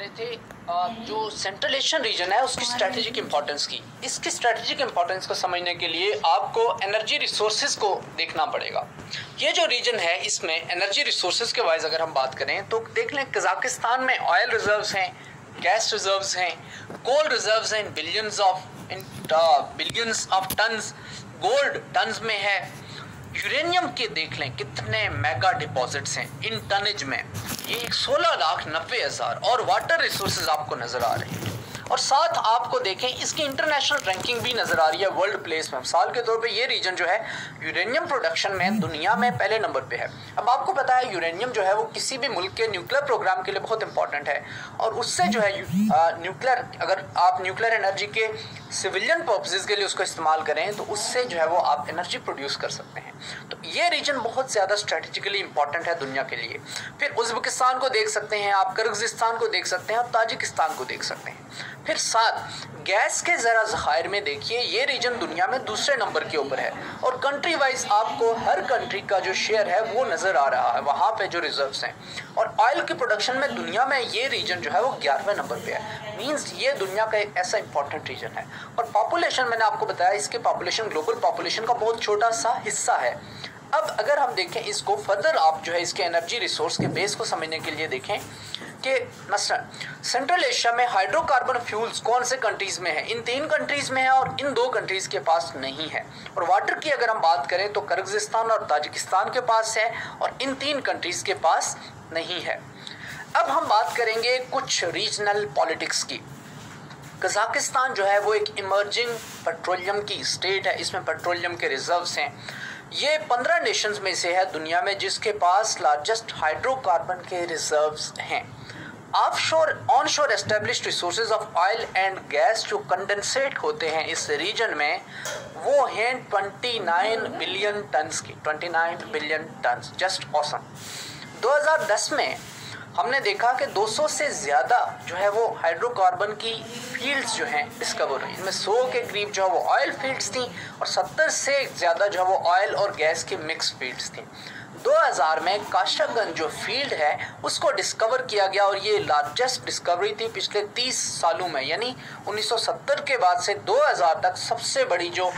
रहे थे जो सेंट्रल एशियन रीजन है उसकी स्ट्रेटेजिक इंपॉर्टेंस की। इसकी स्ट्रेटेजिक इंपॉर्टेंस को समझने के लिए आपको एनर्जी रिसोर्सेज को देखना पड़ेगा। ये जो रीजन है इसमें एनर्जी रिसोर्सेज के वाइज अगर हम बात करें तो देख लें कजाकिस्तान में ऑयल रिजर्व्स हैं, गैस रिजर्व्स हैं, कोल रिजर्व्स हैं billions of tons, gold tons में है, यूरेनियम के देख लें कितने मेगा डिपॉजिट्स हैं इन टनेज में, ये 16,90,000 और वाटर रिसोर्सेज आपको नजर आ रहे हैं। और साथ आपको देखें इसकी इंटरनेशनल रैंकिंग भी नजर आ रही है वर्ल्ड प्लेस में। मिसाल के तौर पे ये रीजन जो है यूरेनियम प्रोडक्शन में दुनिया में पहले नंबर पे है। अब आपको पता है यूरेनियम जो है वो किसी भी मुल्क के न्यूक्लियर प्रोग्राम के लिए बहुत इंपॉर्टेंट है और उससे जो है न्यूक्लियर, अगर आप न्यूक्लियर एनर्जी के सिविलियन पर्पसेस के लिए उसको इस्तेमाल करें तो उससे जो है वो आप एनर्जी प्रोड्यूस कर सकते हैं। तो ये रीजन बहुत ज़्यादा स्ट्रेटेजिकली इंपॉर्टेंट है दुनिया के लिए। फिर उज़्बेकिस्तान को देख सकते हैं आप, किर्गिज़स्तान को देख सकते हैं और ताजिकिस्तान को देख सकते हैं। फिर साथ गैस के ज़रा ज़खायर में देखिए ये रीजन दुनिया में दूसरे नंबर के ऊपर है और कंट्री वाइज आपको हर कंट्री का जो शेयर है वो नज़र आ रहा है वहाँ पे जो रिजर्व्स हैं। और ऑयल की प्रोडक्शन में दुनिया में ये रीजन जो है वो 11वें नंबर पे है। मींस ये दुनिया का एक ऐसा इंपॉर्टेंट रीजन है। और पॉपुलेशन मैंने आपको बताया इसके पॉपुलेशन ग्लोबल पॉपुलेशन का बहुत छोटा सा हिस्सा है। अब अगर हम देखें इसको फर्दर, आप जो है इसके एनर्जी रिसोर्स के बेस को समझने के लिए देखें कि मसलन सेंट्रल एशिया में हाइड्रोकार्बन फ्यूल्स कौन से कंट्रीज में है, इन 3 कंट्रीज में है और इन 2 कंट्रीज के पास नहीं है। और वाटर की अगर हम बात करें तो किर्गिज़स्तान और ताजिकिस्तान के पास है और इन 3 कंट्रीज के पास नहीं है। अब हम बात करेंगे कुछ रीजनल पॉलिटिक्स की। कजाकिस्तान जो है वो एक इमर्जिंग पेट्रोलियम की स्टेट है, इसमें पेट्रोलियम के रिजर्व्स हैं। ये 15 नेशंस में से है दुनिया में जिसके पास लार्जेस्ट हाइड्रोकार्बन के रिजर्व्स हैं। Offshore onshore established resources of oil and gas जो कंडेंसेट होते हैं इस रीजन में वो हैं 29 बिलियन टन्स की, 29 बिलियन टन्स, जस्ट ऑसम। 2010 में हमने देखा कि 200 से ज़्यादा जो है वो हाइड्रोकार्बन की फील्ड्स जो हैं डिस्कवर हुई। इनमें 100 के करीब जो है वो ऑयल फील्ड्स थी और 70 से ज़्यादा जो है वो ऑयल और गैस की मिक्स फील्ड्स थी। 2000 में काशागंज जो फील्ड है उसको डिस्कवर किया गया और ये लार्जेस्ट डिस्कवरी थी पिछले 30 सालों में, यानी 1970 के बाद से 2000 तक सबसे बड़ी जो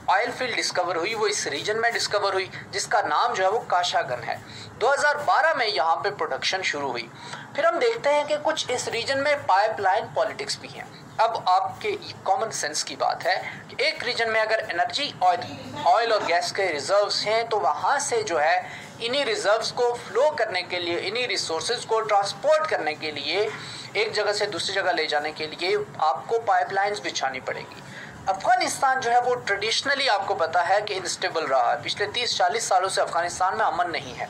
ऑयल फील्ड डिस्कवर हुई वो इस रीजन में डिस्कवर हुई जिसका नाम जो है वो काशागन है। 2012 में यहाँ पे प्रोडक्शन शुरू हुई। फिर हम देखते हैं कि कुछ इस रीजन में पाइपलाइन पॉलिटिक्स भी हैं। अब आपके कॉमन सेंस की बात है कि एक रीजन में अगर एनर्जी ऑयल और गैस के रिजर्व्स हैं तो वहाँ से जो है इन्हीं रिजर्व्स को फ्लो करने के लिए, इन्हीं रिसोर्सेज को ट्रांसपोर्ट करने के लिए, एक जगह से दूसरी जगह ले जाने के लिए आपको पाइपलाइंस बिछानी पड़ेगी। अफगानिस्तान जो है वो ट्रेडिशनली आपको पता है कि इनस्टेबल रहा है, पिछले 30-40 सालों से अफगानिस्तान में अमन नहीं है।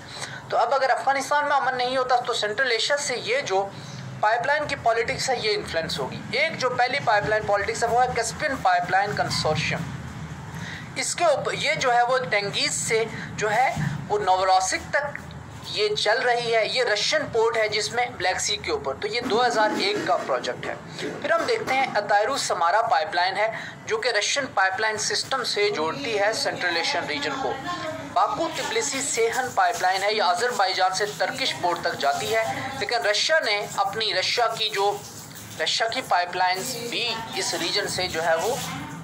तो अब अगर अफगानिस्तान में अमन नहीं होता तो सेंट्रल एशिया से ये जो पाइपलाइन की पॉलिटिक्स है ये इन्फ्लुएंस होगी। एक जो पहली पाइपलाइन पॉलिटिक्स है वो है कैस्पियन पाइपलाइन कंसोर्शियम। इसके ऊपर ये जो है वो टेंगिज से जो है वो नवरोसिक तक ये चल रही है। ये रशियन पोर्ट है जिसमें ब्लैक सी के ऊपर, तो ये 2001 का प्रोजेक्ट है। फिर हम देखते हैं अतायरू समारा पाइपलाइन है जो कि रशियन पाइपलाइन सिस्टम से जोड़ती है सेंट्रल एशियन रीजन को। बाकू तिब्लिसी सेहन पाइपलाइन है, ये अजरबैजान से टर्किश पोर्ट तक जाती है, लेकिन रशिया ने अपनी रशिया की पाइपलाइंस भी इस रीजन से जो है वो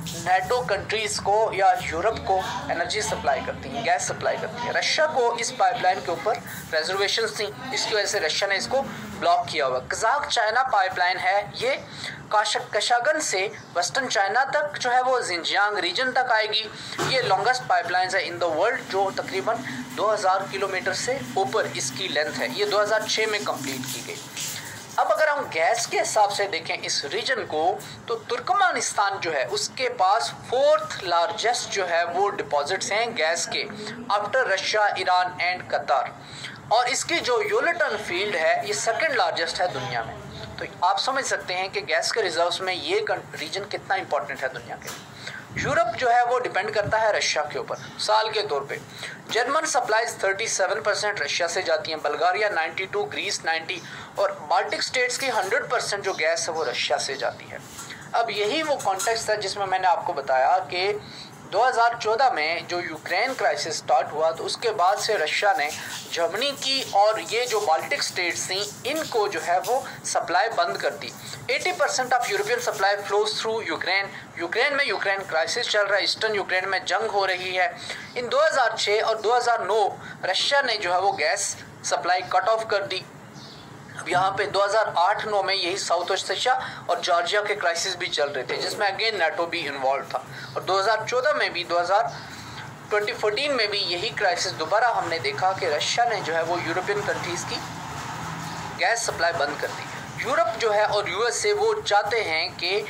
नेटो कंट्रीज़ को या यूरोप को एनर्जी सप्लाई करती हैं, गैस सप्लाई करती है। रशिया को इस पाइपलाइन के ऊपर रिजर्वेशंस थी, इसकी वजह से रशिया ने इसको ब्लॉक किया हुआ। कजाक चाइना पाइपलाइन है, ये काशागन से वेस्टर्न चाइना तक जो है वो जिंजियांग रीजन तक आएगी। ये लॉन्गेस्ट पाइपलाइन है इन द वर्ल्ड जो तकरीबन 2000 किलोमीटर से ऊपर इसकी लेंथ है। ये 2006 में कंप्लीट की गई। अब अगर हम गैस के हिसाब से देखें इस रीजन को तो तुर्कमेनिस्तान जो है उसके पास 4th लार्जेस्ट जो है वो डिपॉजिट्स हैं गैस के आफ्टर रशिया, ईरान एंड कतार। और इसकी जो यूलेटन फील्ड है ये 2nd लार्जेस्ट है दुनिया में। तो आप समझ सकते हैं कि गैस के रिजर्व्स में ये रीजन कितना इंपॉर्टेंट है दुनिया के लिए। यूरोप जो है वो डिपेंड करता है रशिया के ऊपर। साल के तौर पे जर्मन सप्लाईज 37% रशिया से जाती हैं, बल्गारिया 92, ग्रीस 90 और बाल्टिक स्टेट्स की 100% जो गैस है वो रशिया से जाती है। अब यही वो कॉन्टेक्स्ट है जिसमें मैंने आपको बताया कि 2014 में जो यूक्रेन क्राइसिस स्टार्ट हुआ तो उसके बाद से रशिया ने जर्मनी की और ये जो बाल्टिक स्टेट्स थी इनको जो है वो सप्लाई बंद कर दी। 80% of European supply flows through Ukraine में यूक्रेन क्राइसिस चल रहा है, ईस्टर्न यूक्रेन में जंग हो रही है। इन 2006 और 2009 रशिया ने जो है वो गैस सप्लाई कट ऑफ कर दी। अब यहाँ पे 2008-9 में यही साउथ वेस्ट एशिया और जॉर्जिया के क्राइसिस भी चल रहे थे जिसमें अगेन नाटो भी इन्वॉल्व था। और 2014 में भी 2014 में भी यही क्राइसिस दोबारा हमने देखा कि रशिया ने जो है वो यूरोपियन कंट्रीज़ की गैस सप्लाई बंद कर दी। यूरोप जो है और यूएसए वो चाहते हैं कि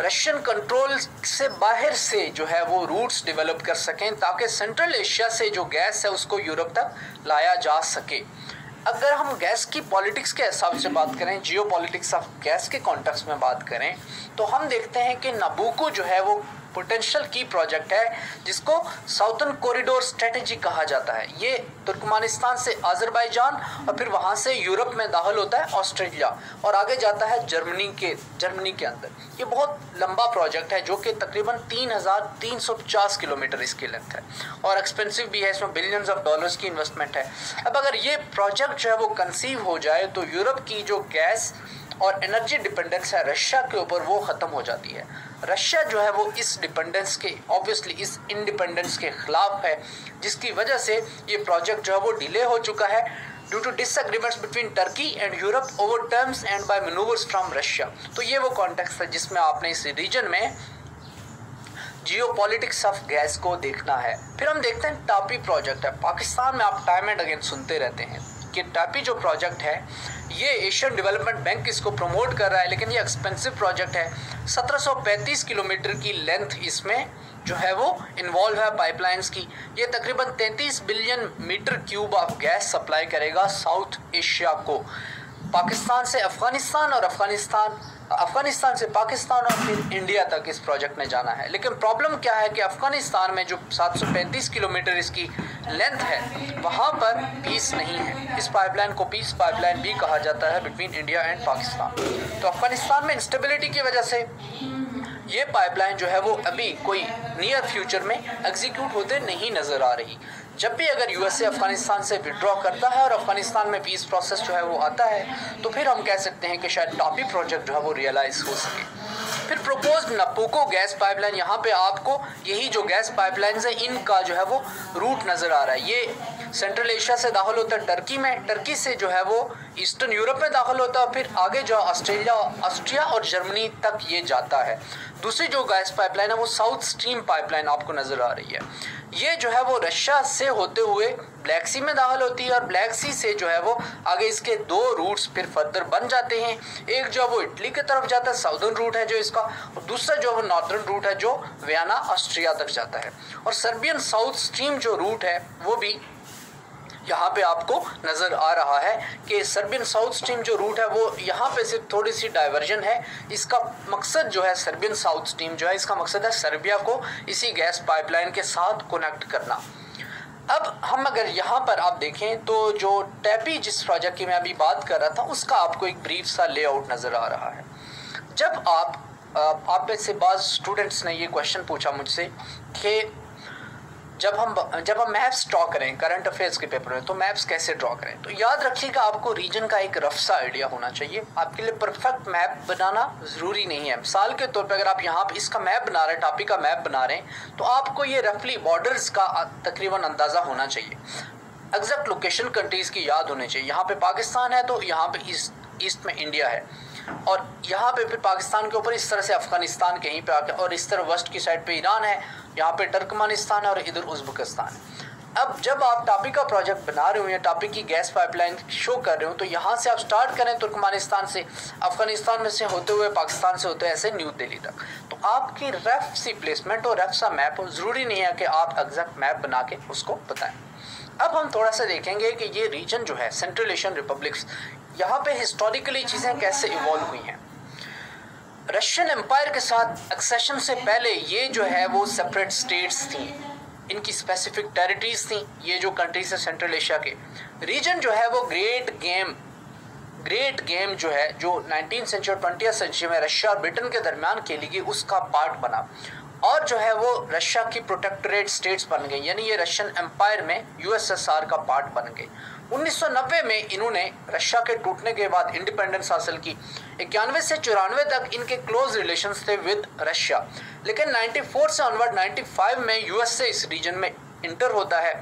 रशियन कंट्रोल से बाहर से जो है वो रूट्स डेवलप कर सकें ताकि सेंट्रल एशिया से जो गैस है उसको यूरोप तक लाया जा सके। अगर हम गैस की पॉलिटिक्स के हिसाब से बात करें, जियो पॉलिटिक्स ऑफ गैस के कॉन्टेक्स्ट में बात करें तो हम देखते हैं कि नाबुको जो है वो पोटेंशियल की प्रोजेक्ट है जिसको साउथर्न कॉरिडोर स्ट्रेटेजी कहा जाता है। ये तुर्कमेनिस्तान से अजरबैजान और फिर वहाँ से यूरोप में दाखिल होता है ऑस्ट्रेलिया और आगे जाता है जर्मनी के अंदर। ये बहुत लंबा प्रोजेक्ट है जो कि तकरीबन 3,350 किलोमीटर इसकी लेंथ है और एक्सपेंसिव भी है, इसमें बिलियंस ऑफ डॉलर्स की इन्वेस्टमेंट है। अब अगर ये प्रोजेक्ट जो है वो कंसीव हो जाए तो यूरोप की जो गैस और एनर्जी डिपेंडेंस है रशिया के ऊपर वो ख़त्म हो जाती है। रशिया जो है वो इस डिपेंडेंस के ऑब्वियसली इस इंडिपेंडेंस के ख़िलाफ़ है जिसकी वजह से ये प्रोजेक्ट जो है वो डिले हो चुका है due to disagreements between Turkey and Europe over terms and by manoeuvres from Russia. तो ये वो कॉन्टेक्स्ट है जिसमें आपने इस रीजन में जियोपॉलिटिक्स ऑफ गैस को देखना है। फिर हम देखते हैं टापी प्रोजेक्ट है। पाकिस्तान में आप टाइम एंड अगेन सुनते रहते हैं कि टापी जो प्रोजेक्ट है ये एशियन डेवलपमेंट बैंक इसको प्रमोट कर रहा है, लेकिन ये एक्सपेंसिव प्रोजेक्ट है। 1735 किलोमीटर की लेंथ इसमें जो है वो इन्वॉल्व है पाइपलाइंस की। ये तकरीबन 33 billion metre cube of gas supply करेगा साउथ एशिया को, पाकिस्तान से अफ़गानिस्तान और अफ़गानिस्तान से पाकिस्तान और फिर इंडिया तक इस प्रोजेक्ट में जाना है। लेकिन प्रॉब्लम क्या है कि अफ़गानिस्तान में जो 735 किलोमीटर इसकी लेंथ है वहाँ पर पीस नहीं है। इस पाइपलाइन को पीस पाइपलाइन भी कहा जाता है बिटवीन इंडिया एंड पाकिस्तान। तो अफ़गानिस्तान में इंस्टेबिलिटी की वजह से ये पाइपलाइन जो है वो अभी कोई नियर फ्यूचर में एग्जीक्यूट होते नहीं नज़र आ रही। जब भी अगर यूएसए अफ़गानिस्तान से विड्रॉ करता है और अफ़गानिस्तान में पीस प्रोसेस जो है वो आता है तो फिर हम कह सकते हैं कि शायद टापी प्रोजेक्ट जो है वो रियलाइज़ हो सके। फिर प्रोपोज्ड नाबुको गैस पाइपलाइन, यहाँ पे आपको यही जो गैस पाइपलाइंस हैं इनका जो है वो रूट नज़र आ रहा है। ये सेंट्रल एशिया से दाखिल होता है टर्की में, टर्की से जो है वो ईस्टर्न यूरोप में दाखिल होता है, फिर आगे जो ऑस्ट्रिया और जर्मनी तक ये जाता है। दूसरी जो गैस पाइपलाइन है वो साउथ स्ट्रीम पाइपलाइन आपको नज़र आ रही है। ये जो है वो रशिया से होते हुए ब्लैक सी में दाखिल होती है और ब्लैक सी से जो है वो आगे इसके दो रूट्स फिर फर्दर बन जाते हैं। एक जो है वो इटली की तरफ जाता है, साउदर्न रूट है जो इसका, और दूसरा जो है वो नॉर्दर्न रूट है जो वियना ऑस्ट्रिया तक जाता है। और सर्बियन साउथ स्ट्रीम जो रूट है वो भी यहाँ पे आपको नज़र आ रहा है कि सर्बियन साउथ स्ट्रीम जो रूट है वो यहाँ पे सिर्फ थोड़ी सी डाइवर्जन है। इसका मकसद जो है सर्बियन साउथ स्ट्रीम जो है इसका मकसद है सर्बिया को इसी गैस पाइपलाइन के साथ कनेक्ट करना। अब हम अगर यहाँ पर आप देखें तो जो टैपी जिस प्रोजेक्ट की मैं अभी बात कर रहा था उसका आपको एक ब्रीफ सा लेआउट नज़र आ रहा है। जब आप में से बाज़ स्टूडेंट्स ने ये क्वेश्चन पूछा मुझसे कि जब हम मैप्स ड्रॉ करें करंट अफेयर्स के पेपर में तो मैप्स कैसे ड्रॉ करें, तो याद रखिएगा आपको रीजन का एक रफ सा आइडिया होना चाहिए। आपके लिए परफेक्ट मैप बनाना ज़रूरी नहीं है। मिसाल के तौर पे अगर आप यहाँ पे इसका मैप बना रहे हैं, टॉपिक का मैप बना रहे हैं, तो आपको ये रफली बॉर्डर्स का तकरीबन अंदाज़ा होना चाहिए। एग्जैक्ट लोकेशन कंट्रीज़ की याद होनी चाहिए। यहाँ पे पाकिस्तान है तो यहाँ पे ईस्ट में इंडिया है और यहाँ पे फिर पाकिस्तान के ऊपर इस तरह से अफ़गानिस्तान कहीं पे आके, और इस तरह वेस्ट की साइड पे ईरान है, यहाँ पे टर्कमेनिस्तान है और इधर उज़्बेकिस्तान है। अब जब आप टापी का प्रोजेक्ट बना रहे हो या टापी की गैस पाइपलाइन शो कर रहे हो तो यहाँ से आप स्टार्ट करें तुर्कमेनिस्तान से, अफ़गानिस्तान में से होते हुए पाकिस्तान से होते हुए ऐसे न्यू दिल्ली तक। तो आपकी रफ सी प्लेसमेंट और रफ सा मैप हो, ज़रूरी नहीं है कि आप एग्जैक्ट मैप बना के उसको बताएं। अब हम थोड़ा सा देखेंगे कि ये रीजन जो है सेंट्रल एशियन रिपब्लिक्स, यहाँ पे हिस्टोरिकली चीज़ें कैसे इवॉल्व हुई हैं। रशियन एम्पायर के साथ एक्सेशन से पहले ये जो है वो सेपरेट स्टेट्स थी, इनकी स्पेसिफिक टेरिटरीज थी। ये जो कंट्रीज है सेंट्रल एशिया के रीजन जो है वो ग्रेट गेम जो है जो 19th सेंचुरी 20th सेंचुरी में रशिया और ब्रिटेन के दरमियान खेली गई उसका पार्ट बना। और जो है वो रशिया की प्रोटेक्टोरेट स्टेट्स बन गई, यानी ये रशियन एम्पायर में यूएसएसआर का पार्ट बन गए। 1990 में इन्होंने रशिया के टूटने के बाद इंडिपेंडेंस हासिल की। 91 से 94 तक इनके क्लोज रिलेशंस थे विद रशिया, लेकिन 94 से ऑनवर्ड 95 में यूएस से इस रीजन में इंटर होता है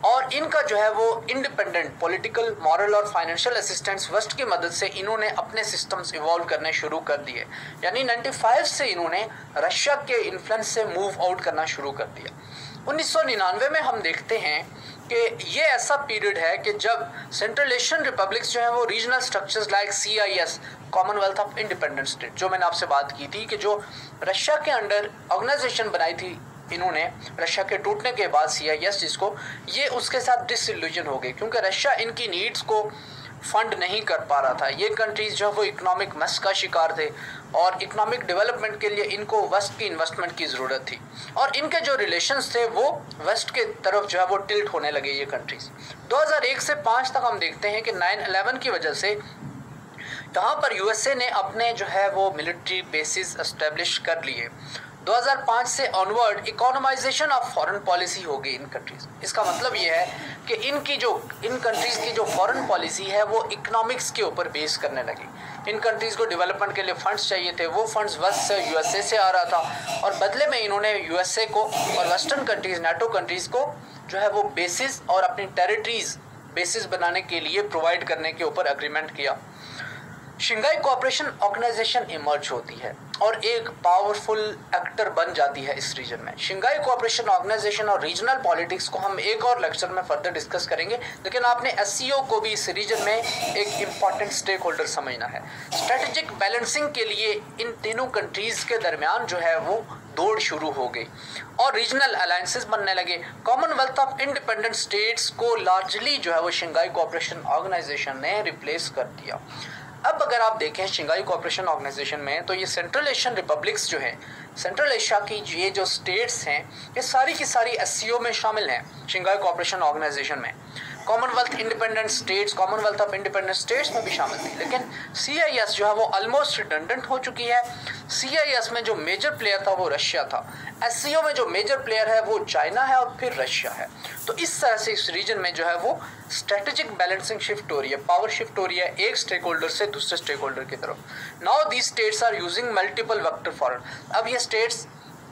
और इनका जो है वो इंडिपेंडेंट पॉलिटिकल, मॉरल और फाइनेंशियल असिस्टेंस वेस्ट की मदद से इन्होंने अपने सिस्टम्स इवॉल्व करने शुरू कर दिए। यानी 95 से इन्होंने रशिया के इन्फ्लुएंस से मूव आउट करना शुरू कर दिया। 1999 में हम देखते हैं कि ये ऐसा पीरियड है कि जब सेंट्रल एशियन रिपब्लिक्स जो है वो regional structures like CIS, Commonwealth of independent state, जो मैंने आपसे बात की थी कि जो रशिया के अंडर ऑर्गेनाइजेशन बनाई थी इन्होंने रशिया के टूटने के बाद, CIS जिसको, ये उसके साथ डिसइल्यूजन हो गई क्योंकि रशिया इनकी नीड्स को फंड नहीं कर पा रहा था। ये कंट्रीज जो है वो इकोनॉमिक मस का शिकार थे और इकोनॉमिक डेवलपमेंट के लिए इनको वेस्ट की इन्वेस्टमेंट की ज़रूरत थी और इनके जो रिलेशंस थे वो वेस्ट के तरफ जो है वो टिल्ट होने लगे ये कंट्रीज। 2001 से 5 तक हम देखते हैं कि 9/11 की वजह से यहाँ पर USA ने अपने जो है वो मिलिट्री बेसिस एस्टेब्लिश कर लिए। 2005 से ऑनवर्ड इकोनॉमाइजेशन ऑफ फॉरेन पॉलिसी हो गई इन कंट्रीज। इसका मतलब ये है कि इन कंट्रीज की जो फॉरेन पॉलिसी है वो इकोनॉमिक्स के ऊपर बेस करने लगी। इन कंट्रीज को डेवलपमेंट के लिए फंड्स चाहिए थे, वो फंड्स वेस्ट से, USA से आ रहा था और बदले में इन्होंने USA को और वेस्टर्न कंट्रीज, NATO कंट्रीज को जो है वो बेसिस और अपनी टेरिटरीज बेसिस बनाने के लिए प्रोवाइड करने के ऊपर एग्रीमेंट किया। शंघाई कोऑपरेशन ऑर्गेनाइजेशन इमर्ज होती है और एक पावरफुल एक्टर बन जाती है इस रीजन में। शंघाई कोऑपरेशन ऑर्गेनाइजेशन और रीजनल पॉलिटिक्स को हम एक और लेक्चर में फर्दर डिस्कस करेंगे, लेकिन आपने SCO को भी इस रीजन में एक इम्पॉर्टेंट स्टेक होल्डर समझना है। स्ट्रेटेजिक बैलेंसिंग के लिए इन तीनों कंट्रीज के दरमियान जो है वो दौड़ शुरू हो गई और रीजनल अलायंसेस बनने लगे। कॉमनवेल्थ ऑफ इंडिपेंडेंट स्टेट्स को लार्जली जो है वो शंघाई कोऑपरेशन ऑर्गेनाइजेशन ने रिप्लेस कर दिया। अब अगर आप देखें शंघाई कोऑपरेशन ऑर्गेनाइजेशन में, तो ये सेंट्रल एशियन रिपब्लिक्स जो हैं, सेंट्रल एशिया की ये जो स्टेट्स हैं, ये सारी की सारी SCO में शामिल हैं शंघाई कोऑपरेशन ऑर्गेनाइजेशन में। Commonwealth independent states, Commonwealth of independent states में भी शामिल थी, लेकिन CIS जो है वो ऑलमोस्ट रिडंडेंट हो चुकी है। CIS में जो मेजर प्लेयर था वो रशिया था, SCO में जो मेजर प्लेयर है वो चाइना है और फिर रशिया है। तो इस तरह से इस रीजन में जो है वो स्ट्रेटेजिक बैलेंसिंग शिफ्ट हो रही है, पावर शिफ्ट हो रही है एक स्टेक होल्डर से दूसरे स्टेक होल्डर की तरफ। Now these states are using multiple vector foreign. अब ये states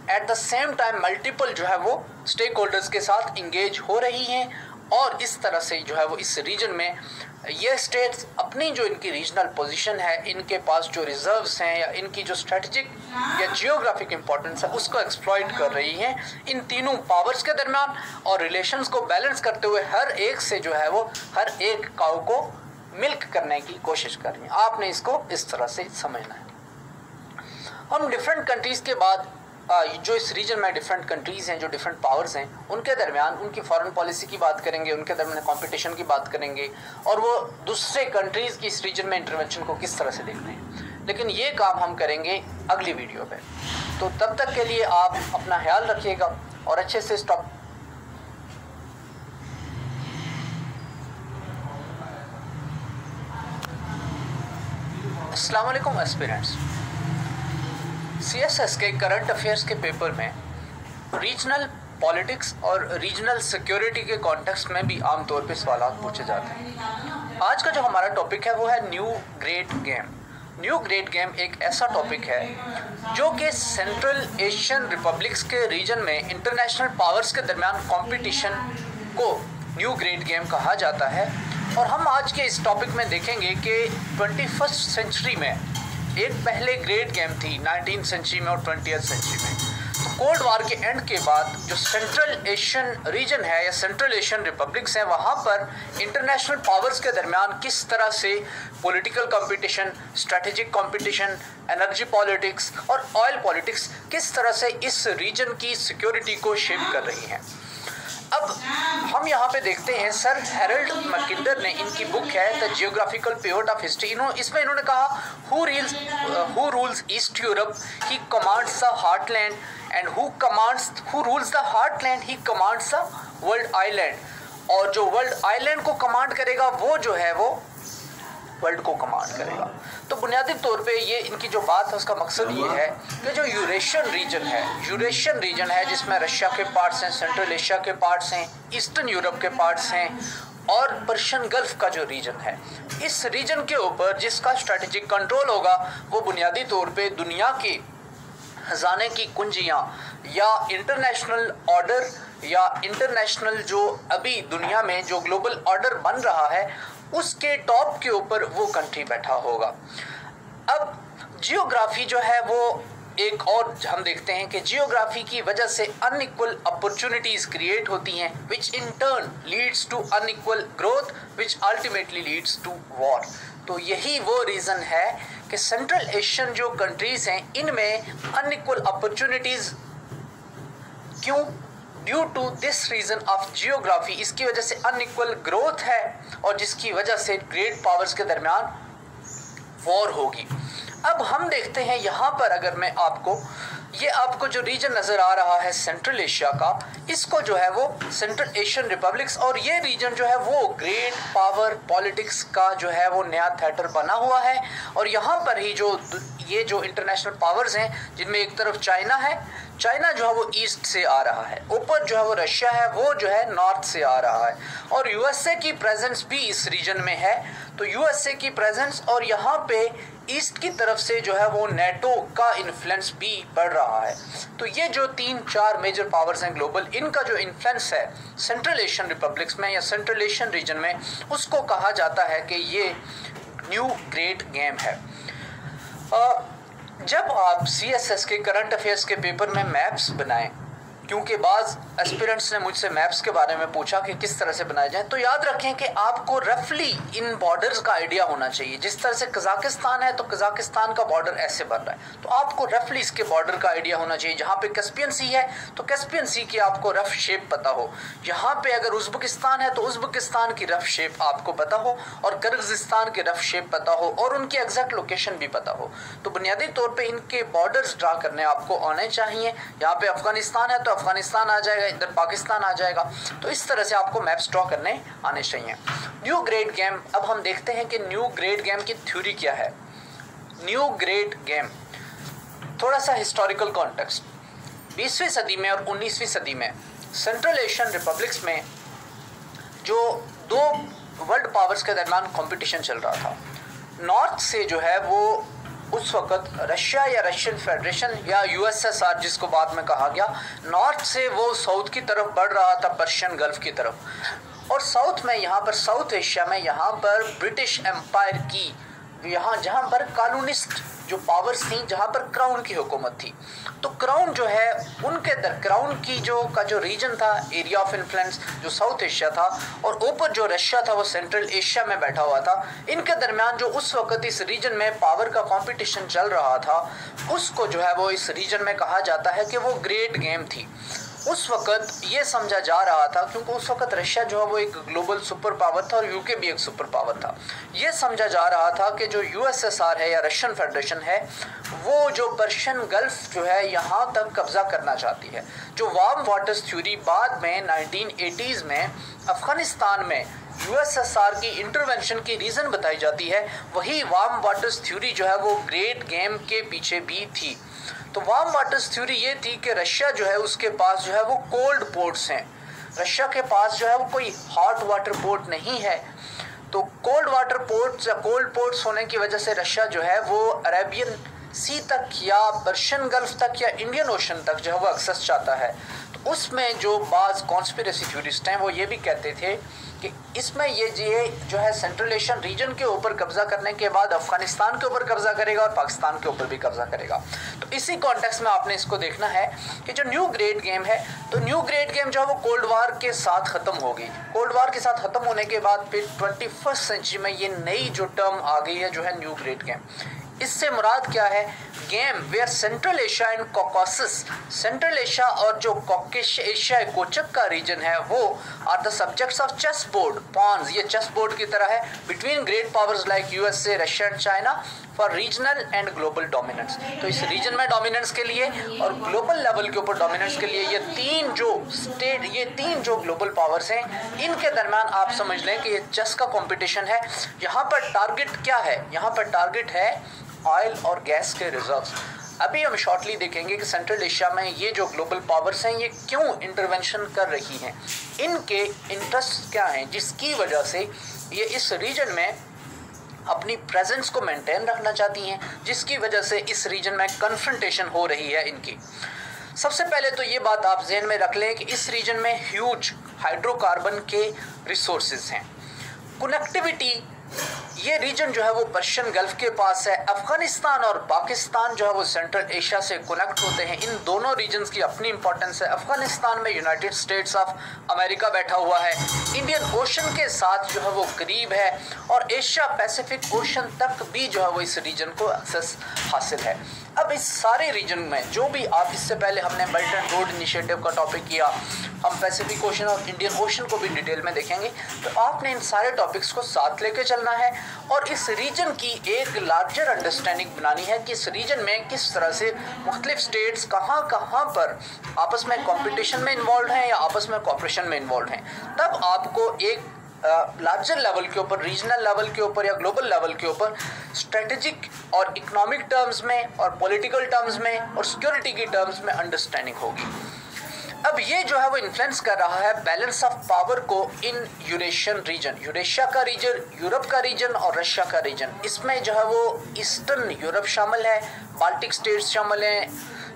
at the same time multiple जो है वो स्टेक होल्डर्स के साथ इंगेज हो रही हैं और इस तरह से जो है वो इस रीजन में ये स्टेट्स अपनी जो इनकी रीजनल पोजीशन है, इनके पास जो रिजर्व्स हैं या इनकी जो स्ट्रेटजिक या जियोग्राफिक इंपॉर्टेंस है उसको एक्सप्लॉइट कर रही हैं इन तीनों पावर्स के दरमियान और रिलेशंस को बैलेंस करते हुए हर एक से जो है वो हर एक काऊ को मिल्क करने की कोशिश कर रही हैं। आपने इसको इस तरह से समझना है। हम डिफरेंट कंट्रीज के बाद जो इस रीजन में डिफरेंट कंट्रीज़ हैं, जो डिफरेंट पावर्स हैं, उनके दरमियान उनकी फॉरेन पॉलिसी की बात करेंगे, उनके दरमियान कंपटीशन की बात करेंगे और वो दूसरे कंट्रीज़ की इस रीजन में इंटरवेंशन को किस तरह से देखते हैं। लेकिन ये काम हम करेंगे अगली वीडियो पे। तो तब तक के लिए आप अपना ख्याल रखिएगा और अच्छे से स्टॉप। अस्सलाम वालेकुम एस्पिरेंट्स। CSS के करंट अफेयर्स के पेपर में रीजनल पॉलिटिक्स और रीजनल सिक्योरिटी के कॉन्टेक्स्ट में भी आमतौर पे सवाल पूछे जाते हैं। आज का जो हमारा टॉपिक है वो है new great game. New great game एक ऐसा टॉपिक है जो कि सेंट्रल एशियन रिपब्लिक्स के रीजन में इंटरनेशनल पावर्स के दरमियान कंपटीशन को न्यू ग्रेट गेम कहा जाता है। और हम आज के इस टॉपिक में देखेंगे कि 21st सेंचुरी में एक पहले ग्रेट गेम थी 19th सेंचुरी में और 20th सेंचुरी में। तो कोल्ड वार के एंड के बाद जो सेंट्रल एशियन रीजन है या सेंट्रल एशियन रिपब्लिक्स हैं, वहाँ पर इंटरनेशनल पावर्स के दरमियान किस तरह से political competition, strategic competition, energy politics और ऑयल पॉलिटिक्स किस तरह से इस रीजन की सिक्योरिटी को शेप कर रही हैं। अब हम यहाँ पे देखते हैं सर हेरल्ड मैकिंडर ने, इनकी बुक है the geographical pivot of history, इसमें इन्होंने कहा who rules east Europe he commands the heartland and who rules the heartland he commands the world island. और जो वर्ल्ड आइलैंड को कमांड करेगा वो जो है वो वर्ल्ड को कमांड करेगा। तो बुनियादी तौर पे ये इनकी जो बात है उसका मकसद ये है कि जो यूरेशियन रीजन है जिसमें रशिया के पार्ट्स हैं, सेंट्रल एशिया के पार्ट्स हैं, ईस्टर्न यूरोप के पार्ट्स हैं और पर्शियन गल्फ का जो रीजन है, इस रीजन के ऊपर जिसका स्ट्रेटेजिक कंट्रोल होगा वो बुनियादी तौर पे दुनिया की खजाने की कुंजियाँ या इंटरनेशनल ऑर्डर या इंटरनेशनल जो अभी दुनिया में जो ग्लोबल ऑर्डर बन रहा है उसके टॉप के ऊपर वो कंट्री बैठा होगा। अब जियोग्राफी जो है वो एक और हम देखते हैं कि जियोग्राफी की वजह से अनइक्वल अपॉर्चुनिटीज़ क्रिएट होती हैं which in turn leads to unequal growth which ultimately leads to war. तो यही वो रीज़न है कि सेंट्रल एशियन जो कंट्रीज़ हैं इनमें अनइक्वल अपॉर्चुनिटीज़ क्यों? Due to this reason of geography, इसकी वजह से अनइक्वल ग्रोथ है और जिसकी वजह से ग्रेट पावर्स के दरमियान वॉर होगी। अब हम देखते हैं यहाँ पर अगर मैं आपको जो रीजन नज़र आ रहा है सेंट्रल एशिया का, इसको जो है वो सेंट्रल एशियन रिपब्लिक्स, और ये रीजन जो है वो ग्रेट पावर पॉलिटिक्स का जो है वो नया थिएटर बना हुआ है। और यहाँ पर ही ये जो इंटरनेशनल पावर्स हैं जिनमें एक तरफ चाइना जो है वो ईस्ट से आ रहा है, ऊपर जो है वो रशिया है वो जो है नॉर्थ से आ रहा है, और यूएसए की प्रेजेंस भी इस रीजन में है। तो यूएसए की प्रेजेंस और यहाँ पे ईस्ट की तरफ से जो है वो नेटो का इन्फ्लुएंस भी बढ़ रहा है। तो ये जो 3-4 मेजर पावर्स हैं ग्लोबल, इनका जो इन्फ्लुएंस है सेंट्रल एशियन रिपब्लिक्स में या सेंट्रल एशियन रीजन में, उसको कहा जाता है कि ये न्यू ग्रेट गेम है। जब आप CSS के करंट अफेयर्स के पेपर में मैप्स बनाएं, क्योंकि बाज़ एस्पिरेंट्स ने मुझसे मैप्स के बारे में पूछा कि किस तरह से बनाए जाएं, तो याद रखें कि आपको रफली इन बॉर्डर्स का आइडिया होना चाहिए। जिस तरह से कज़ाकिस्तान है तो कज़ाकिस्तान का बॉर्डर ऐसे बन रहा है, तो आपको रफली इसके बॉर्डर का आइडिया होना चाहिए। जहाँ पे कैस्पियन सी है तो कैस्पियन सी की आपको रफ शेप पता हो, यहाँ पे अगर उज़्बेकिस्तान है तो उज़्बेकिस्तान की रफ शेप आपको पता हो, और किर्गिज़स्तान की रफ शेप पता हो, और उनकी एग्जैक्ट लोकेशन भी पता हो। तो बुनियादी तौर पर इनके बॉर्डर्स ड्रा करने आपको आने चाहिए। यहाँ पे अफगानिस्तान है तो अफगानिस्तान आ जाएगा, इधर पाकिस्तान आ जाएगा। तो इस तरह से आपको मैप्स ड्रॉ करने आने चाहिए। न्यू ग्रेट गेम, अब हम देखते हैं कि न्यू ग्रेट गेम की थ्योरी क्या है। न्यू ग्रेट गेम, थोड़ा सा हिस्टोरिकल कॉन्टेक्स्ट। 20वीं सदी में और 19वीं सदी में सेंट्रल एशियन रिपब्लिक्स में जो दो वर्ल्ड पावर्स के दरमियान कंपटीशन चल रहा था, नॉर्थ से जो है वो उस वक़्त रशिया या रशियन फेडरेशन या USSR जिसको बाद में कहा गया, नॉर्थ से वो साउथ की तरफ बढ़ रहा था, पर्शियन गल्फ की तरफ, और साउथ में यहाँ पर साउथ एशिया में यहाँ पर ब्रिटिश एम्पायर की जहाँ पर कॉलोनिस्ट जो पावर्स थी, जहाँ पर क्राउन की हुकूमत थी। तो क्राउन जो है उनके क्राउन की का जो रीजन था, एरिया ऑफ इन्फ्लुएंस जो साउथ एशिया था, और ऊपर जो रशिया था वो सेंट्रल एशिया में बैठा हुआ था। इनके दरमियान जो उस वक्त इस रीजन में पावर का कंपटीशन चल रहा था, उसको जो है वो इस रीजन में कहा जाता है कि वो ग्रेट गेम थी। उस वक़्त ये समझा जा रहा था, क्योंकि उस वक़्त रशिया जो है वो एक ग्लोबल सुपर पावर था और यूके भी एक सुपर पावर था, ये समझा जा रहा था कि जो USSR है या रशियन फेडरेशन है वो जो पर्शियन गल्फ जो है यहाँ तक कब्ज़ा करना चाहती है। जो वार्म वाटर्स थ्योरी बाद में 1980s में अफ़गानिस्तान में USSR की इंटरवेंशन की रीज़न बताई जाती है, वही वार्म वाटर्स थ्योरी जो है वो ग्रेट गेम के पीछे भी थी। तो वार्म वाटर्स थ्योरी ये थी कि रशिया जो है उसके पास जो है वो कोल्ड पोर्ट्स हैं, रशिया के पास जो है वो कोई हॉट वाटर पोर्ट नहीं है। तो कोल्ड वाटर पोर्ट्स या कोल्ड पोर्ट्स होने की वजह से रशिया जो है वो अरेबियन सी तक या पर्शियन गल्फ तक या इंडियन ओशन तक जो है वो एक्सेस चाहता है। तो उसमें जो बाज़ कॉन्स्पिरेसी थ्योरिस्ट हैं वो ये भी कहते थे कि इसमें ये जो है सेंट्रल एशियन रीजन के ऊपर कब्जा करने के बाद अफगानिस्तान के ऊपर कब्जा करेगा और पाकिस्तान के ऊपर भी कब्जा करेगा। तो इसी कॉन्टेक्स्ट में आपने इसको देखना है कि जो न्यू ग्रेट गेम है, तो न्यू ग्रेट गेम जो है वो कोल्ड वार के साथ ख़त्म होगी। कोल्ड वार के साथ ख़त्म होने के बाद फिर 21st सेंचुरी में ये नई जो टर्म आ गई है जो है न्यू ग्रेट गेम। इससे मुराद क्या है? Game where Central Asia and Caucasus, Central Asia और जो कॉकेश एशिया कोचक का रीजन है वो are the subjects of chess board pawns, ये चेस बोर्ड की तरह है between great powers like USA, Russia and China, for regional and global dominance. तो इस रीजन में डोमिनेंस के लिए और ग्लोबल लेवल के ऊपर डोमिनेंस के लिए ये तीन जो ग्लोबल पावर्स हैं, इनके दरम्यान आप समझ लें कि ये चेस का कंपटीशन है। यहाँ पर टारगेट क्या है? यहाँ पर टारगेट है ऑयल और गैस के रिजर्व्स। अभी हम शॉर्टली देखेंगे कि सेंट्रल एशिया में ये जो ग्लोबल पावर्स हैं ये क्यों इंटरवेंशन कर रही हैं, इनके इंटरेस्ट क्या हैं, जिसकी वजह से ये इस रीजन में अपनी प्रेजेंस को मेंटेन रखना चाहती हैं, जिसकी वजह से इस रीजन में कन्फ्रंटेशन हो रही है इनकी। सबसे पहले तो ये बात आप ज़हन में रख लें कि इस रीजन में ह्यूज हाइड्रोकार्बन के रिसोर्सेज हैं। कनेक्टिविटी, ये रीजन जो है वो पर्शियन गल्फ के पास है। अफगानिस्तान और पाकिस्तान जो है वो सेंट्रल एशिया से कनेक्ट होते हैं। इन दोनों रीजन्स की अपनी इंपॉर्टेंस है। अफगानिस्तान में यूनाइटेड स्टेट्स ऑफ अमेरिका बैठा हुआ है, इंडियन ओशन के साथ जो है वो करीब है, और एशिया पैसिफिक ओशन तक भी जो है वो इस रीजन को एक्सेस हासिल है। अब इस सारे रीजन में जो भी आप, इससे पहले हमने बेल्ट एंड रोड इनिशिएटिव का टॉपिक किया, हम पैसिफिक ओशन और इंडियन ओशन को भी डिटेल में देखेंगे। तो आपने इन सारे टॉपिक्स को साथ लेके चलना है और इस रीजन की एक लार्जर अंडरस्टैंडिंग बनानी है कि इस रीजन में किस तरह से मुख्तलिफ स्टेट्स कहाँ पर आपस में कॉम्पिटिशन में इन्वॉल्व हैं या आपस में कॉपरेशन में इन्वॉल्व हैं। तब आपको एक लार्जर लेवल के ऊपर, रीजनल लेवल के ऊपर या ग्लोबल लेवल के ऊपर स्ट्रेटेजिक और इकोनॉमिक टर्म्स में और पॉलिटिकल टर्म्स में और सिक्योरिटी की टर्म्स में अंडरस्टैंडिंग होगी। अब ये जो है वो इन्फ्लुएंस कर रहा है बैलेंस ऑफ पावर को इन यूरेशियन रीजन, यूरेशिया का रीजन, यूरोप का रीजन और रशिया का रीजन। इसमें जो है वो ईस्टर्न यूरोप शामिल है, बाल्टिक स्टेट्स शामिल हैं,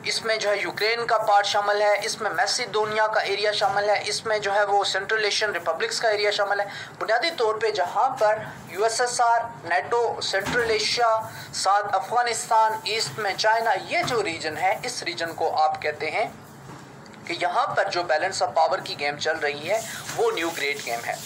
इसमें जो है यूक्रेन का पार्ट शामिल है, इसमें मैसेडोनिया का एरिया शामिल है, इसमें जो है वो सेंट्रल एशियन रिपब्लिक्स का एरिया शामिल है। बुनियादी तौर पे जहाँ पर यूएसएसआर, नेटो, सेंट्रल एशिया, साथ अफगानिस्तान, ईस्ट में चाइना, ये जो रीजन है, इस रीजन को आप कहते हैं कि यहाँ पर जो बैलेंस ऑफ पावर की गेम चल रही है वो न्यू ग्रेट गेम है।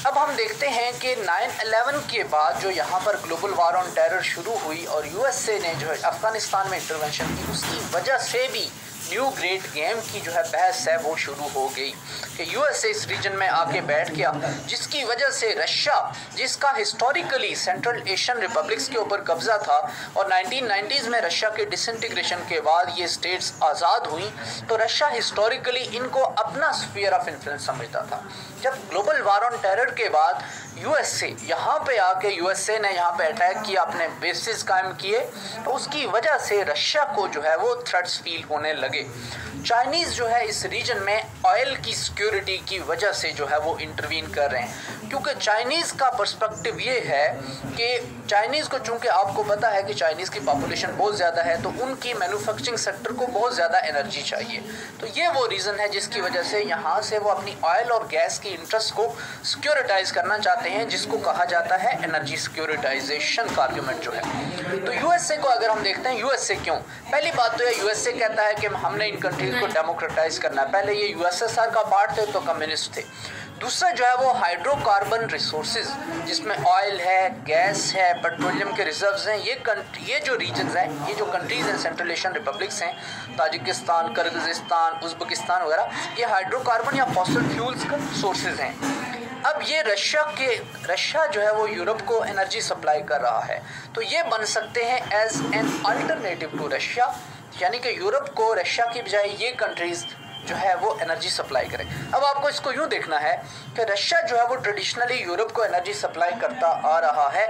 अब हम देखते हैं कि 9/11 के बाद जो यहाँ पर ग्लोबल वार ऑन टेरर शुरू हुई और यूएसए ने जो है अफगानिस्तान में इंटरवेंशन की, उसकी वजह से भी न्यू ग्रेट गेम की जो है बहस है वो शुरू हो गई कि यूएसए इस रीजन में आके बैठ गया, जिसकी वजह से रशिया, जिसका हिस्टोरिकली सेंट्रल एशियन रिपब्लिक्स के ऊपर कब्जा था और 1990s में रशिया के डिसइंटीग्रेशन के बाद ये स्टेट्स आज़ाद हुई, तो रशिया हिस्टोरिकली इनको अपना स्फीयर ऑफ इन्फ्लुएंस समझता था। जब ग्लोबल वार ऑन टेरर के बाद यूएसए यहाँ पे आके, यूएसए ने यहाँ पे अटैक किया, अपने बेसिस कायम किए, तो उसकी वजह से रशिया को जो है वो थ्रेट्स फील होने लगे। चाइनीज़ जो है इस रीजन में ऑयल की सिक्योरिटी की वजह से जो है वो इंटरवीन कर रहे हैं, क्योंकि चाइनीज़ का पर्सपेक्टिव ये है कि चाइनीज़ को, चूँकि आपको पता है कि चाइनीज़ की पॉपुलेशन बहुत ज़्यादा है, तो उनकी मैन्युफैक्चरिंग सेक्टर को बहुत ज़्यादा एनर्जी चाहिए। तो ये वो रीज़न है जिसकी वजह से यहाँ से वो अपनी ऑयल और गैस की इंटरेस्ट को सिक्योरिटाइज करना चाहते हैं, जिसको कहा जाता है एनर्जी सिक्योरिटाइजेशन का आर्ग्यूमेंट जो है। तो यूएसए को अगर हम देखते हैं, यूएसए क्यों, पहली बात तो ये यूएसए कहता है कि हमने इन कंट्रीज को डेमोक्रेटाइज करना है। पहले ये यूएसएसआर का पार्ट थे तो कम्युनिस्ट थे। दूसरा जो है वो हाइड्रोकार्बन रिसोर्सेज, जिसमें ऑयल है, गैस है, पेट्रोलियम के रिजर्व्स हैं, ये जो रीजन्स हैं, ये जो कंट्रीज़ हैं, सेंट्रल एशियन रिपब्लिक्स हैं, ताजिकिस्तान, किर्गिज़स्तान, उज़्बेकिस्तान वगैरह, ये हाइड्रोकार्बन या फॉसिल फ्यूल्स का सोर्सेज हैं। अब ये रशिया जो है वो यूरोप को एनर्जी सप्लाई कर रहा है, तो ये बन सकते हैं as an alternative to Russia, यानी कि यूरोप को रशिया की बजाय ये कंट्रीज़ जो है वो एनर्जी सप्लाई करें। अब आपको इसको यूँ देखना है कि रशिया जो है वो ट्रेडिशनली यूरोप को एनर्जी सप्लाई करता आ रहा है,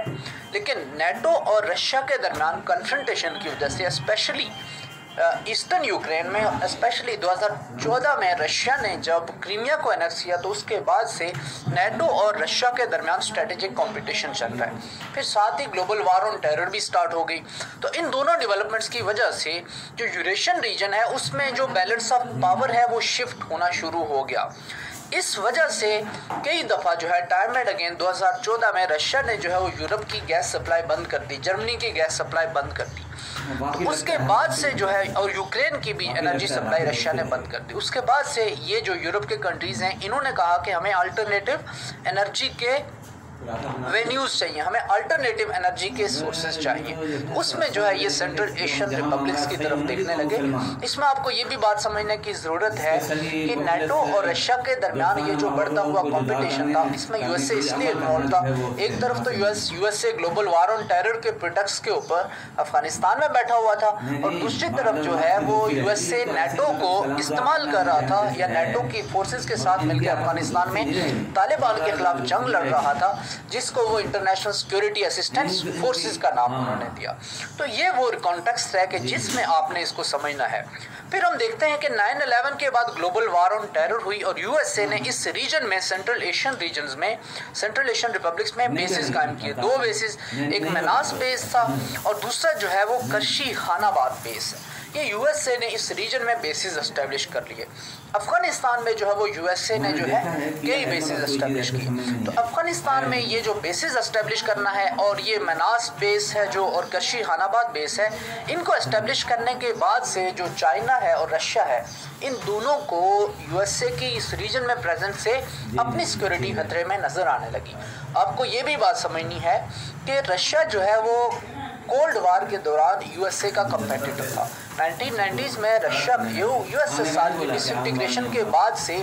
लेकिन नेटो और रशिया के दरमियान कन्फ्रंटेशन की वजह से, स्पेशली ईस्टर्न यूक्रेन में, स्पेशली 2014 में रशिया ने जब क्रीमिया को एनेक्स किया, तो उसके बाद से नेटो और रशिया के दरमियान स्ट्रेटेजिक कंपटीशन चल रहा है। फिर साथ ही ग्लोबल वार ऑन टेरर भी स्टार्ट हो गई। तो इन दोनों डेवलपमेंट्स की वजह से जो यूरेशियन रीजन है उसमें जो बैलेंस ऑफ पावर है वो शिफ्ट होना शुरू हो गया। इस वजह से कई दफ़ा जो है टाइम एंड अगेन 2014 में रशिया ने जो है वो यूरोप की गैस सप्लाई बंद कर दी, जर्मनी की गैस सप्लाई बंद कर दी। तो उसके बाद से जो है, और यूक्रेन की भी एनर्जी सप्लाई रशिया ने बंद कर दी। उसके बाद से ये जो यूरोप के कंट्रीज़ हैं, इन्होंने कहा कि हमें अल्टरनेटिव एनर्जी के वेन्यूज चाहिए, हमें अल्टरनेटिव एनर्जी के सोर्सेज चाहिए। उसमें जो है ये सेंट्रल एशियन रिपब्लिक्स की तरफ देखने लगे। इसमें आपको ये भी बात समझने की ज़रूरत है कि नाटो और रशिया के दरमियान ये जो बढ़ता हुआ कंपटीशन था, इसमें यूएसए इसलिए इन्वॉल्व था। एक तरफ तो USA global war on terror के प्रिटेक्स्ट के ऊपर अफगानिस्तान में बैठा हुआ था, और दूसरी तरफ जो है वो यूएसए नाटो को इस्तेमाल कर रहा था, या नाटो की फोर्सेस के साथ मिलकर अफगानिस्तान में तालिबान के खिलाफ जंग लड़ रहा था, जिसको वो इंटरनेशनल सिक्योरिटी असिस्टेंस फोर्सेस का नाम उन्होंने दिया। तो ये वो कॉन्टेक्स्ट है कि जिसमें आपने इसको समझना है। फिर हम देखते हैं कि 9/11 के बाद ग्लोबल वार ऑन टेरर हुई और यूएसए ने इस रीजन में सेंट्रल एशियन रीजन्स में, सेंट्रल एशियन रिपब्लिक्स में बेसिस कायम किए। 2 बेसिस, एक मनास बेस था और दूसरा जो है वो करशी खानाबाद बेस है। ये यूएसए ने इस रीजन में बेसिस एस्टेब्लिश कर लिए। अफगानिस्तान में जो है वो यूएसए ने जो है कई बेसिस एस्टेब्लिश किए। तो अफगानिस्तान में ये जो बेसिस एस्टेब्लिश करना है, और ये मनास बेस है जो, और करशी खानाबाद बेस है, इनको एस्टेब्लिश करने के बाद से जो चाइना है और रशिया है, इन दोनों को यूएसए की इस रीजन में प्रेजेंस से अपनी सिक्योरिटी खतरे में नजर आने लगी। आपको ये भी बात समझनी है कि रशिया जो है वो कोल्ड वार के दौरान यूएसए का कंपेटिटर था। 1990s में रशिया यूएस के साथ डिसइंटीग्रेशन के बाद से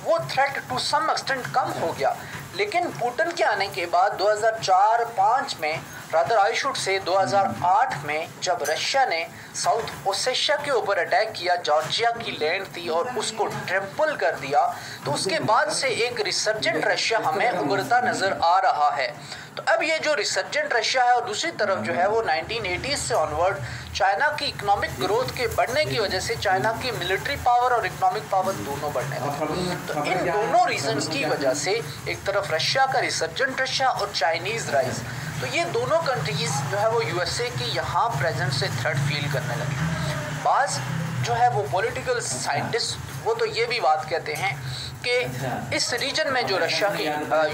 वो थ्रेट टू सम एक्सटेंट कम हो गया, लेकिन पुतिन के आने के बाद 2004-5 में, रादर आई शुड से 2008 में, जब रशिया ने साउथ ओसेशिया के ऊपर अटैक किया, जॉर्जिया की लैंड थी, और उसको ट्रैम्पल कर दिया, तो उसके बाद से एक रिसर्जेंट रशिया हमें उभरता नज़र आ रहा है। तो अब ये जो रिसर्जेंट रशिया है, और दूसरी तरफ जो है वो 1980s से ऑनवर्ड चाइना की इकोनॉमिक ग्रोथ के बढ़ने की वजह से चाइना की मिलिट्री पावर और इकोनॉमिक पावर दोनों बढ़ने लगे। तो इन दोनों रीजंस की वजह से एक तरफ रशिया का रिसर्जेंट रशिया और चाइनीज़ राइज, तो ये दोनों कंट्रीज जो है वो यूएसए की यहाँ प्रेजेंस से थ्रेट फील करने लगी। बाज़ जो है वो पॉलिटिकल साइंटिस्ट वो तो ये भी बात कहते हैं कि इस रीजन में जो रशिया की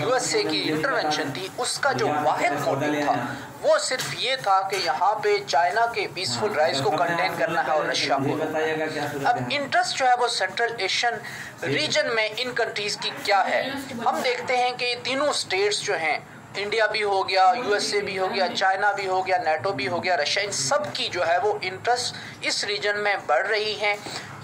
यूएसए की इंटरवेंशन थी, उसका जो वाहिद मोटिव था वो सिर्फ ये था कि यहाँ पे चाइना के पीसफुल राइज को कंटेन करना है और रशिया को। अब इंटरेस्ट जो है वो सेंट्रल एशियन रीजन में इन कंट्रीज़ की क्या है, हम देखते हैं कि तीनों स्टेट्स जो हैं, इंडिया भी हो गया, यूएसए भी हो गया, चाइना भी हो गया, नाटो भी हो गया, रशिया, इन सब की जो है वो इंटरेस्ट इस रीजन में बढ़ रही हैं।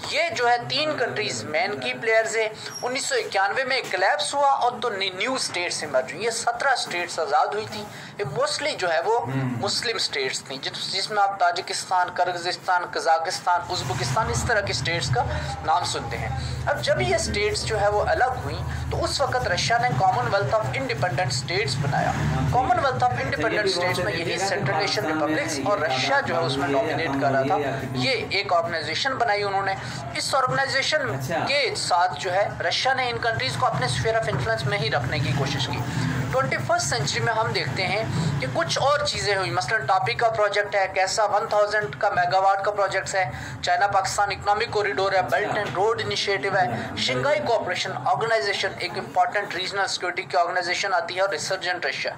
ये जो है 3 कंट्रीज मेन की प्लेयर्स है। 1991 में कोलैप्स हुआ और तो न्यू स्टेट्स इमर्ज हुई। ये 17 स्टेट्स आज़ाद हुई थी। ये मोस्टली जो है वो मुस्लिम स्टेट्स थी, जिसमें आप ताजिकिस्तान, किर्गिज़स्तान, कज़ाकिस्तान, उज़्बेकिस्तान, इस तरह के स्टेट्स का नाम सुनते हैं। अब जब ये स्टेट्स जो है वो अलग हुई तो उस वक्त रशिया ने कॉमनवेल्थ ऑफ इंडिपेंडेंट स्टेट्स बनाया। कॉमनवेल्थ ऑफ इंडिपेंडेंट स्टेट्स में यही सेंट्रल एशियन रिपब्लिक्स और रशिया जो है उसमें डोमिनेट कर रहा था। ये एक ऑर्गेनाइजेशन बनाई उन्होंने। इस ऑर्गेनाइजेशन के साथ जो है रशिया ने इन कंट्रीज़ को अपने स्फीयर ऑफ इन्फ्लुएंस में ही रखने की कोशिश की। 21st सेंचुरी में हम देखते हैं कि कुछ और चीज़ें हुई, मसलन टॉपिक का प्रोजेक्ट है, कैसा 1000 का मेगावाट का प्रोजेक्ट है, चाइना पाकिस्तान इकोनॉमिक कॉरिडोर है, बेल्ट एंड रोड इनिशिएटिव है, शंघाई कोऑपरेशन ऑर्गेनाइजेशन एक इंपॉर्टेंट रीजनल सिक्योरिटी की ऑर्गेनाइजेशन आती है, और रिसर्जेंट रशिया।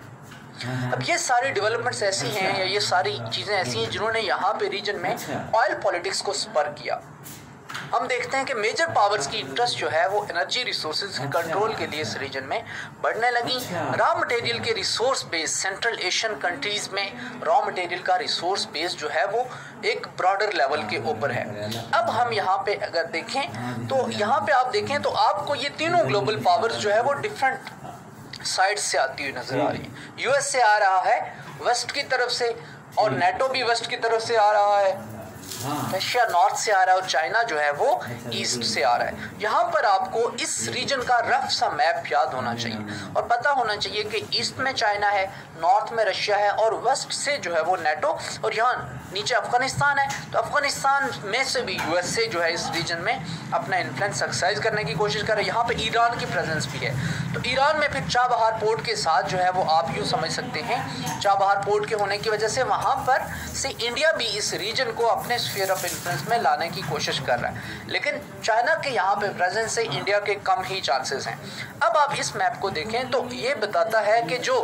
अब ये सारी डेवलपमेंट्स ऐसी हैं, या ये सारी चीज़ें ऐसी हैं जिन्होंने यहाँ पे रीजन में ऑयल पॉलिटिक्स को स्पर किया। हम देखते हैं कि मेजर पावर्स की इंटरेस्ट जो है वो एनर्जी रिसोर्सेज के कंट्रोल के लिए इस रीजन में बढ़ने लगी। रॉ मटेरियल के resource base central Asian countries में रॉ मटेरियल का रिसोर्स बेस जो है वो एक ब्रॉडर लेवल के ऊपर है। अब हम यहाँ पे अगर देखें तो यहाँ पे आप देखें तो आपको ये तीनों ग्लोबल पावर्स जो है वो डिफरेंट साइड से आती हुई नजर आ रही है। यूएसए आ रहा है वेस्ट की तरफ से, और नाटो भी वेस्ट की तरफ से आ रहा है, रशिया नॉर्थ से आ रहा है, और चाइना जो है वो ईस्ट से आ रहा है। यहाँ पर आपको इस रीजन का रफ सा मैप याद होना चाहिए और पता होना चाहिए कि ईस्ट में चाइना है, नॉर्थ में रशिया है, और वेस्ट से जो है वो नाटो, और यहाँ नीचे अफगानिस्तान है। तो अफगानिस्तान में से भी यूएसए जो है इस रीजन में अपना इन्फ्लुएंस एक्सरसाइज करने की कोशिश कर रहा है। यहाँ पे ईरान की प्रेजेंस भी है। तो ईरान में फिर चाबहार पोर्ट के साथ जो है वो आप यूँ समझ सकते हैं, चाबहार पोर्ट के होने की वजह से वहाँ पर से इंडिया भी इस रीजन को अपने स्फीयर ऑफ इन्फ्लुएंस में लाने की कोशिश कर रहा है, लेकिन चाइना के यहाँ पे प्रेजेंस से इंडिया के कम ही चांसेस हैं। अब आप इस मैप को देखें तो ये बताता है कि जो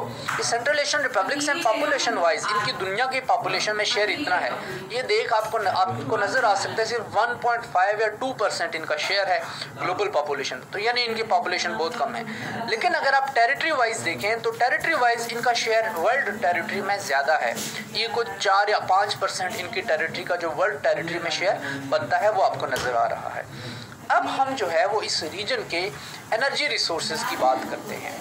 सेंट्रल एशियन रिपब्लिक्स हैं पॉपुलेशन वाइज इनकी दुनिया की पॉपुलेशन में शेयर इतना है, ये देख आपको नजर आ सकता है सिर्फ 1.5 या 2% इनका शेयर है ग्लोबल पॉपुलेशन, तो यानी इनकी पॉपुलेशन बहुत कम है। लेकिन अगर आप टेरिटरी वाइज देखें तो टेरिटरी वाइज इनका शेयर वर्ल्ड टेरिटरी में ज़्यादा है, ये कुछ 4 या 5% इनकी टेरिटरी का जो वर्ल्ड टेरिटरी में शेयर बनता है वो आपको नज़र आ रहा है। अब हम जो है वो इस रीजन के एनर्जी रिसोर्सेज की बात करते हैं,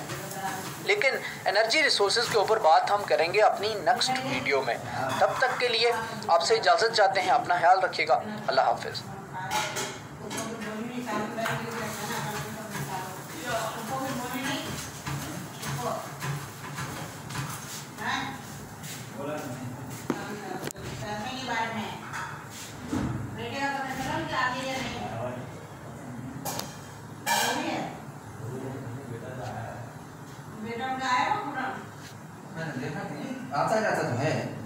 लेकिन एनर्जी रिसोर्सेज के ऊपर बात हम करेंगे अपनी नेक्स्ट वीडियो में। तब तक के लिए आपसे इजाज़त चाहते हैं, अपना ख्याल रखिएगा, अल्लाह हाफिज़। आता तो है।